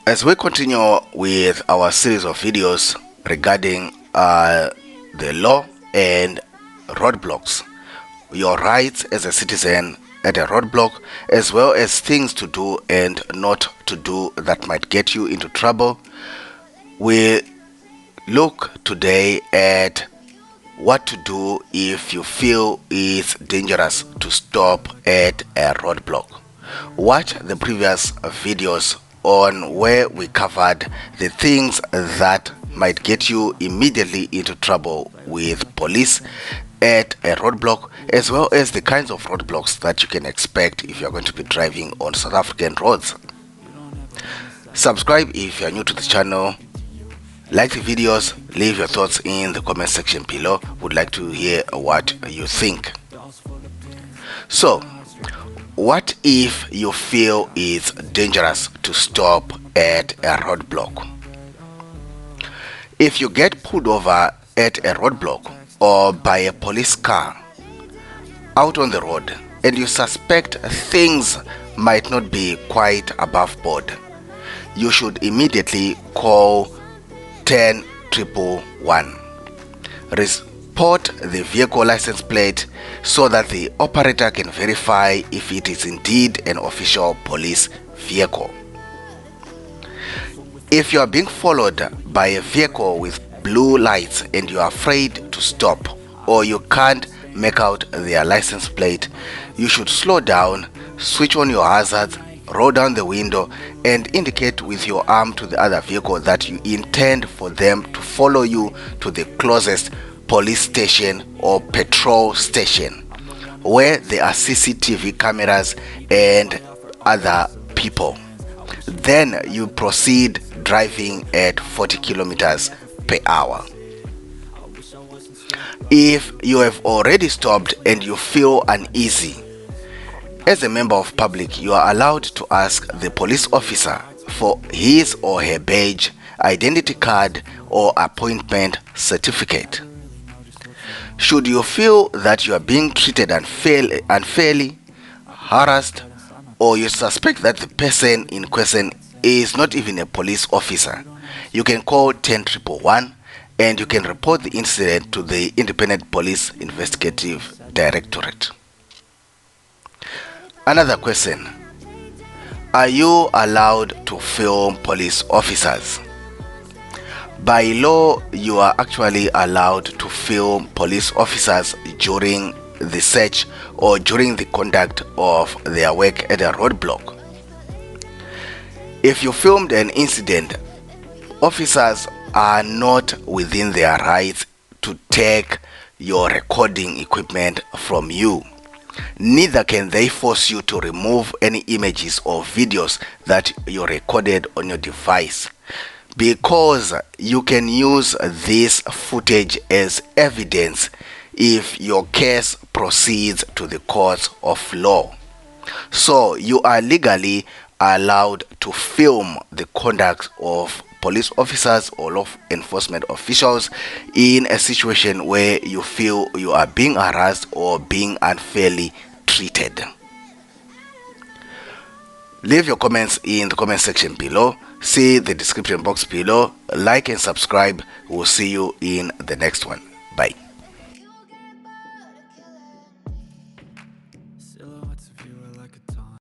As we continue with our series of videos regarding the law and roadblocks, your rights as a citizen at a roadblock, as well as things to do and not to do that might get you into trouble, we look today at what to do if you feel it's dangerous to stop at a roadblock. Watch the previous videos on where we covered the things that might get you immediately into trouble with police at a roadblock, as well as the kinds of roadblocks that you can expect if you're going to be driving on South African roads. Subscribe if you're new to the channel. Like the videos, leave your thoughts in the comment section below. Would like to hear what you think. So, what if you feel it's dangerous to stop at a roadblock? If you get pulled over at a roadblock or by a police car out on the road and you suspect things might not be quite above board, you should immediately call 10-111. Report the vehicle license plate so that the operator can verify if it is indeed an official police vehicle. If you are being followed by a vehicle with blue lights and you are afraid to stop, or you can't make out their license plate, you should slow down, switch on your hazards, roll down the window, and indicate with your arm to the other vehicle that you intend for them to follow you to the closest police station or patrol station where there are CCTV cameras and other people. Then you proceed driving at 40 kilometers per hour. If you have already stopped and you feel uneasy, as a member of public, you are allowed to ask the police officer for his or her badge, identity card, or appointment certificate. Should you feel that you are being treated unfairly, harassed, or you suspect that the person in question is not even a police officer, you can call 10-111 and you can report the incident to the Independent Police Investigative Directorate. Another question: are you allowed to film police officers? By law, you are actually allowed to film police officers during the search or during the conduct of their work at a roadblock. If you filmed an incident, officers are not within their rights to take your recording equipment from you. Neither can they force you to remove any images or videos that you recorded on your device, because you can use this footage as evidence if your case proceeds to the courts of law. So you are legally allowed to film the conduct of police officers or law enforcement officials in a situation where you feel you are being harassed or being unfairly treated. Leave your comments in the comment section below. See the description box below. Like and subscribe. We'll see you in the next one. Bye.